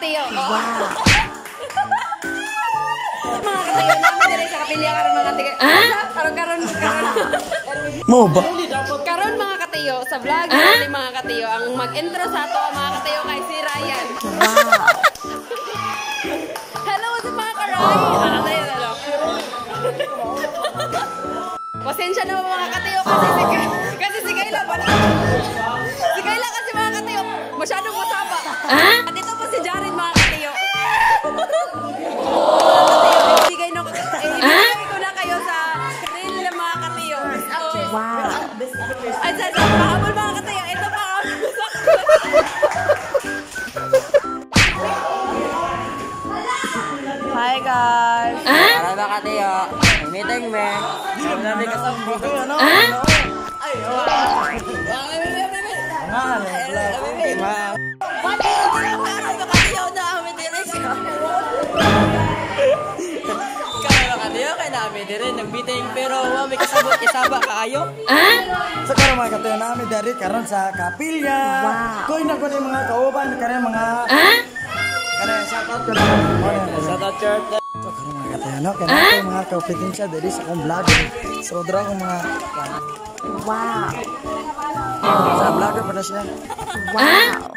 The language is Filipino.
katiyo. Mga katiyo namin diri sa kapilya karon mga katiyo. Karon. Mo ba? Karon mga katiyo sa vlog ni mga katiyo ang mag-intro sa ato ang mga katiyo kay si Ryan. Hello sa mga karay. Pasensya na mga katiyo kasi si Kayla ba? Si Kayla kasi mga katiyo masyadong masaba. At ito po si Jared mga katiyo. Ibigay ko na kayo sa reel ng mga katiyo. Wow. Ay, pahabol mga katiyo. Ito pa. Hi guys. Para ba katiyo? Meeting me. Sabi ka sa buko ano? Ay, meeting pero may kasabot isaba kaayo. Sa karon mga katiyo namin dari karon sa kapilya. Koy na ko ni mga kauban karon mga shout out church. So karon mga katiyo no kaya mga kaupitin siya dari sa akong vlog. So dra ko mga Wow. sa vlogger pa na siya. Wow.